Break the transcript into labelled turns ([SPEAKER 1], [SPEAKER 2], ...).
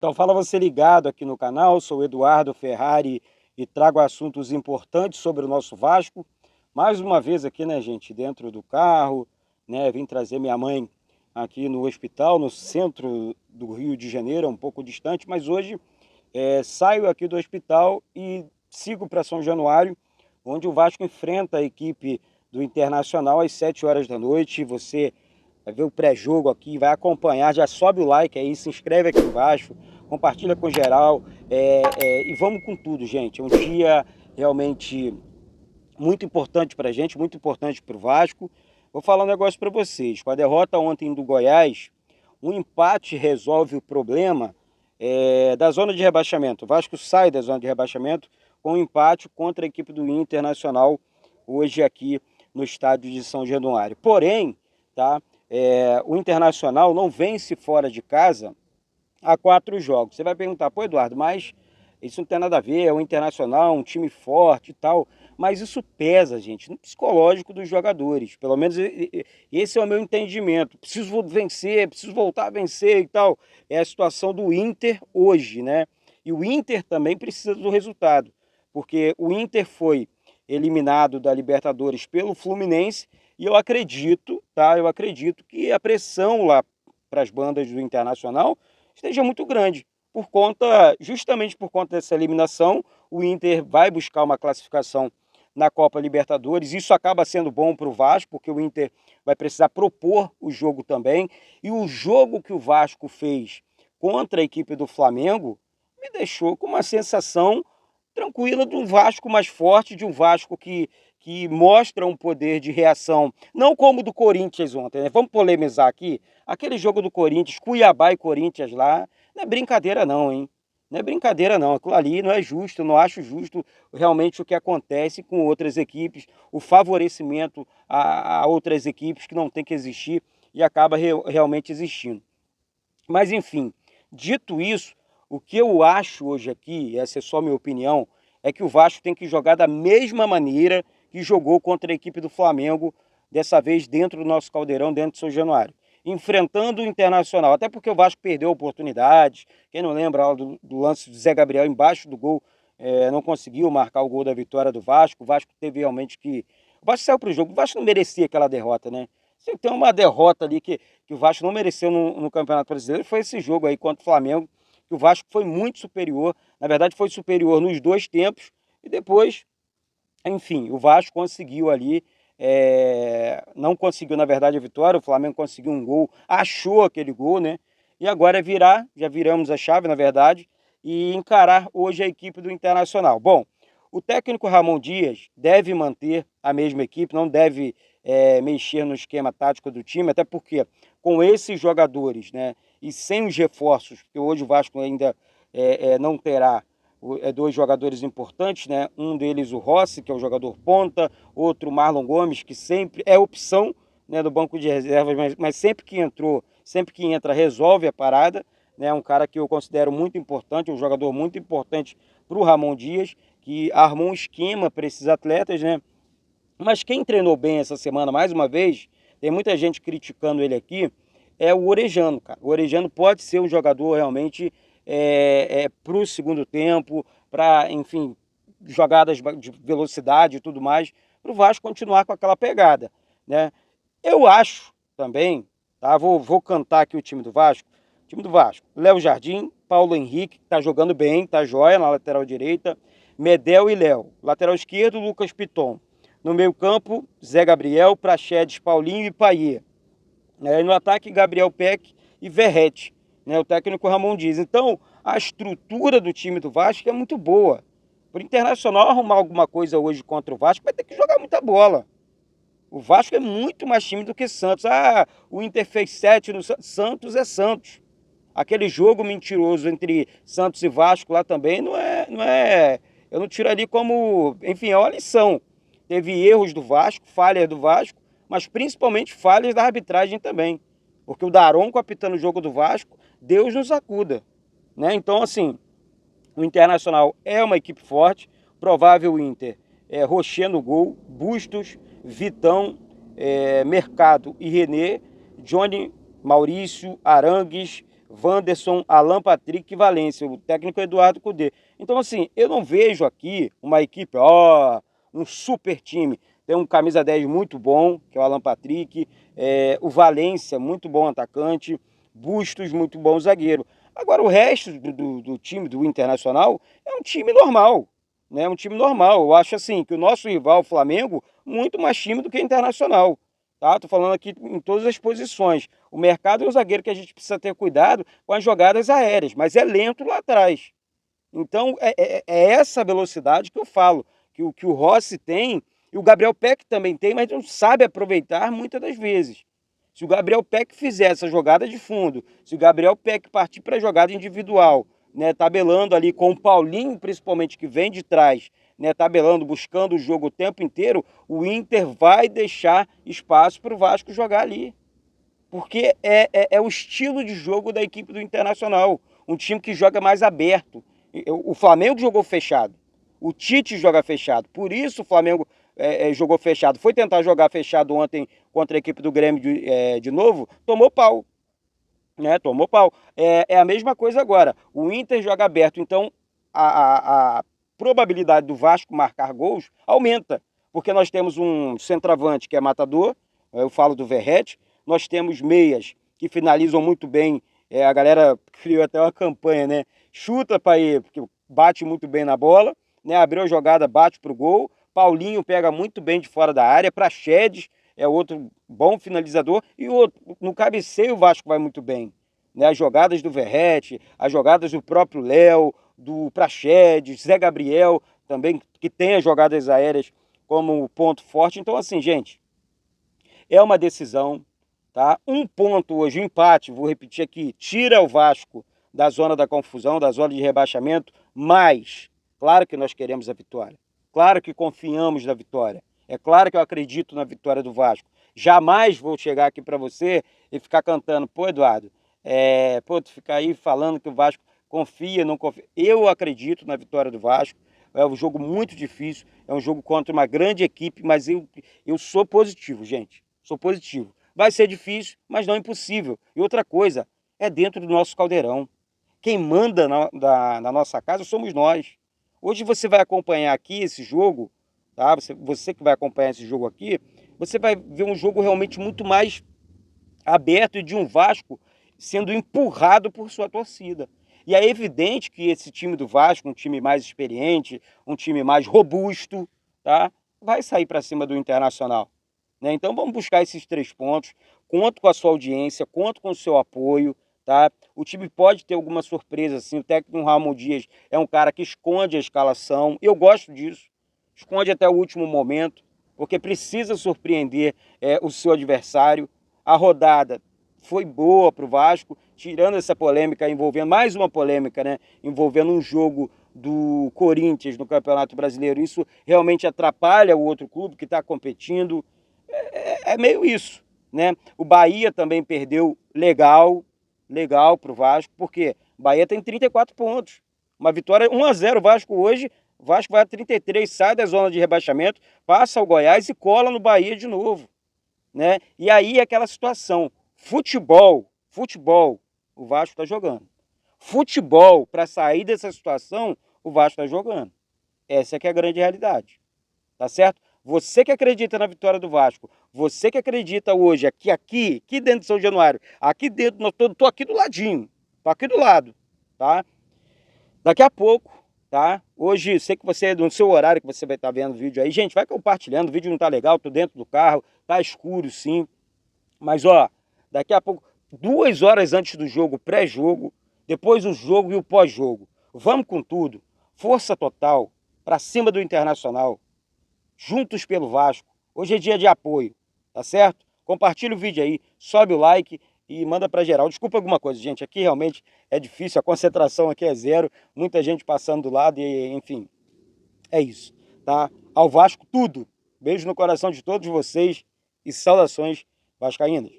[SPEAKER 1] Então fala você ligado aqui no canal, sou Eduardo Ferrari e trago assuntos importantes sobre o nosso Vasco. Mais uma vez aqui, né, gente, dentro do carro, né, vim trazer minha mãe aqui no hospital, no centro do Rio de Janeiro, um pouco distante, mas hoje saio aqui do hospital e sigo para São Januário, onde o Vasco enfrenta a equipe do Internacional às 7 horas da noite. Você vai ver o pré-jogo aqui, vai acompanhar, já sobe o like aí, se inscreve aqui embaixo, compartilha com geral e vamos com tudo, gente. É um dia realmente muito importante para a gente, muito importante para o Vasco. Vou falar um negócio para vocês. Com a derrota ontem do Goiás, um empate resolve o problema da zona de rebaixamento. O Vasco sai da zona de rebaixamento com um empate contra a equipe do Internacional hoje aqui no estádio de São Januário. Porém, tá, o Internacional não vence fora de casa há 4 jogos. Você vai perguntar, pô, Eduardo, mas isso não tem nada a ver, é um Internacional, um time forte e tal. Mas isso pesa, gente, no psicológico dos jogadores. Pelo menos esse é o meu entendimento. Preciso vencer, preciso voltar a vencer e tal. É a situação do Inter hoje, né? E o Inter também precisa do resultado, porque o Inter foi eliminado da Libertadores pelo Fluminense e eu acredito, tá? Eu acredito que a pressão lá para as bandas do Internacional esteja muito grande. Justamente por conta dessa eliminação, o Inter vai buscar uma classificação na Copa Libertadores. Isso acaba sendo bom para o Vasco, porque o Inter vai precisar propor o jogo também. E o jogo que o Vasco fez contra a equipe do Flamengo me deixou com uma sensação tranquila do Vasco mais forte, de um Vasco que mostra um poder de reação, não como o do Corinthians ontem, né? Vamos polemizar aqui, aquele jogo do Corinthians, Cuiabá e Corinthians lá, não é brincadeira não, hein? Não é brincadeira não, aquilo ali não é justo, não acho justo realmente o que acontece com outras equipes, o favorecimento a outras equipes que não tem que existir e acaba realmente existindo. Mas enfim, dito isso, o que eu acho hoje aqui, essa é só minha opinião, é que o Vasco tem que jogar da mesma maneira que jogou contra a equipe do Flamengo, dessa vez dentro do nosso caldeirão, dentro de São Januário, enfrentando o Internacional, até porque o Vasco perdeu oportunidades. Quem não lembra do lance de Zé Gabriel embaixo do gol, não conseguiu marcar o gol da vitória do Vasco. O Vasco teve realmente que... O Vasco saiu para o jogo, o Vasco não merecia aquela derrota, né? Se tem uma derrota ali que o Vasco não mereceu no Campeonato Brasileiro, foi esse jogo aí contra o Flamengo, que o Vasco foi muito superior. Na verdade, foi superior nos 2 tempos e depois, enfim, o Vasco conseguiu ali, não conseguiu, na verdade, a vitória. O Flamengo conseguiu um gol, achou aquele gol, né? E agora é virar, já viramos a chave, na verdade, e encarar hoje a equipe do Internacional. Bom, o técnico Ramon Dias deve manter a mesma equipe, não deve mexer no esquema tático do time, até porque com esses jogadores, né, e sem os reforços, que hoje o Vasco ainda não terá 2 jogadores importantes, né? Um deles o Rossi, que é o jogador ponta, outro Marlon Gomes, que sempre é opção, né, do banco de reservas, mas sempre que entrou, sempre que entra, resolve a parada, né? Um cara que eu considero muito importante, um jogador muito importante para o Ramon Dias, que armou um esquema para esses atletas, né? Mas quem treinou bem essa semana, mais uma vez, tem muita gente criticando ele aqui, é o Orejano, cara. O Orejano pode ser um jogador realmente para o segundo tempo, para, enfim, jogadas de velocidade e tudo mais, para o Vasco continuar com aquela pegada, né? Eu acho também, tá? Vou cantar aqui o time do Vasco. Time do Vasco, Léo Jardim, Paulo Henrique, que tá jogando bem, tá joia na lateral direita, Medel e Léo. Lateral esquerdo, Lucas Piton. No meio campo, Zé Gabriel, Praxedes, Paulinho e Paier. No ataque, Gabriel Peck e Verrete. Né? O técnico Ramon Dias. Então, a estrutura do time do Vasco é muito boa. Para o Internacional arrumar alguma coisa hoje contra o Vasco, vai ter que jogar muita bola. O Vasco é muito mais time do que Santos. Ah, o Inter fez 7 no Santos é Santos. Aquele jogo mentiroso entre Santos e Vasco lá também não é. Eu não tiro ali como, enfim, é uma lição. Teve erros do Vasco, falhas do Vasco, mas principalmente falhas da arbitragem também. Porque o Daronco apitando o jogo do Vasco, Deus nos acuda, né? Então, assim, o Internacional é uma equipe forte, provável Inter Rocher no gol, Bustos, Vitão, Mercado e René, Johnny, Maurício, Arangues, Wanderson, Alan Patrick e Valência, o técnico Eduardo Cudê. Então, assim, eu não vejo aqui uma equipe, um super time. Tem um camisa 10 muito bom, que é o Alan Patrick, o Valência, muito bom atacante, Bustos, muito bom zagueiro. Agora, o resto do time do Internacional é um time normal, né? Um time normal. Eu acho assim que o nosso rival, o Flamengo, muito mais time do que o Internacional. Tá? Tô falando aqui em todas as posições. O mercado é um zagueiro que a gente precisa ter cuidado com as jogadas aéreas, mas é lento lá atrás. Então, é essa velocidade que eu falo, que o Rossi tem, e o Gabriel Peck também tem, mas não sabe aproveitar muitas das vezes. Se o Gabriel Peck fizer essa jogada de fundo, se o Gabriel Peck partir para a jogada individual, né, tabelando ali com o Paulinho, principalmente, que vem de trás, né, tabelando, buscando o jogo o tempo inteiro, o Inter vai deixar espaço para o Vasco jogar ali. Porque é o estilo de jogo da equipe do Internacional. Um time que joga mais aberto. O Flamengo jogou fechado. O Tite joga fechado. Por isso o Flamengo jogou fechado. Foi tentar jogar fechado ontem contra a equipe do Grêmio de novo, tomou pau. Né? Tomou pau. É a mesma coisa agora. O Inter joga aberto, então a probabilidade do Vasco marcar gols aumenta. Porque nós temos um centroavante que é matador, eu falo do Verratti, nós temos meias que finalizam muito bem, a galera criou até uma campanha, né? Chuta para ele, porque bate muito bem na bola, né? Abriu a jogada, bate pro gol. Paulinho pega muito bem de fora da área. Praxedes é outro bom finalizador. E no cabeceio o Vasco vai muito bem. Né? As jogadas do Verratti, as jogadas do próprio Léo, do Praxedes, Zé Gabriel também, que tem as jogadas aéreas como ponto forte. Então, assim, gente, é uma decisão, tá? Um ponto hoje, um empate, vou repetir aqui, tira o Vasco da zona da confusão, da zona de rebaixamento, mas, claro que nós queremos a vitória. Claro que confiamos na vitória. É claro que eu acredito na vitória do Vasco. Jamais vou chegar aqui para você e ficar cantando, pô, Eduardo, tu ficar aí falando que o Vasco confia, não confia. Eu acredito na vitória do Vasco. É um jogo muito difícil, é um jogo contra uma grande equipe, mas eu sou positivo, gente. Sou positivo. Vai ser difícil, mas não impossível. E outra coisa, é dentro do nosso caldeirão. Quem manda na nossa casa somos nós. Hoje você vai acompanhar aqui esse jogo, tá? Você que vai acompanhar esse jogo aqui, você vai ver um jogo realmente muito mais aberto e de um Vasco sendo empurrado por sua torcida. E é evidente que esse time do Vasco, um time mais experiente, um time mais robusto, tá? Vai sair para cima do Internacional. Né? Então vamos buscar esses 3 pontos. Conto com a sua audiência, conto com o seu apoio. Tá? O time pode ter alguma surpresa, assim. O técnico Ramon Dias é um cara que esconde a escalação. Eu gosto disso. Esconde até o último momento, porque precisa surpreender o seu adversário. A rodada foi boa para o Vasco, tirando essa polêmica envolvendo, mais uma polêmica, né? Envolvendo um jogo do Corinthians no Campeonato Brasileiro. Isso realmente atrapalha o outro clube que está competindo. É meio isso, né? O Bahia também perdeu legal para o Vasco, porque o Bahia tem 34 pontos. Uma vitória 1-0 o Vasco hoje, o Vasco vai a 33, sai da zona de rebaixamento, passa o Goiás e cola no Bahia de novo. Né? E aí é aquela situação, futebol, o Vasco está jogando. Futebol, para sair dessa situação, o Vasco está jogando. Essa é que é a grande realidade, tá certo? Você que acredita na vitória do Vasco, você que acredita hoje aqui dentro de São Januário, aqui dentro, tô aqui do ladinho, tô aqui do lado, tá? Daqui a pouco, tá? Hoje, sei que você, no seu horário que você vai estar vendo o vídeo aí, gente, vai compartilhando, o vídeo não tá legal, tô dentro do carro, tá escuro sim, mas ó, daqui a pouco, 2 horas antes do jogo, pré-jogo, depois o jogo e o pós-jogo, vamos com tudo, força total, para cima do Internacional, juntos pelo Vasco. Hoje é dia de apoio, tá certo? Compartilha o vídeo aí, sobe o like e manda para geral. Desculpa alguma coisa, gente, aqui realmente é difícil, a concentração aqui é zero, muita gente passando do lado e, enfim, é isso, tá? Ao Vasco tudo. Beijo no coração de todos vocês e saudações vascaínas.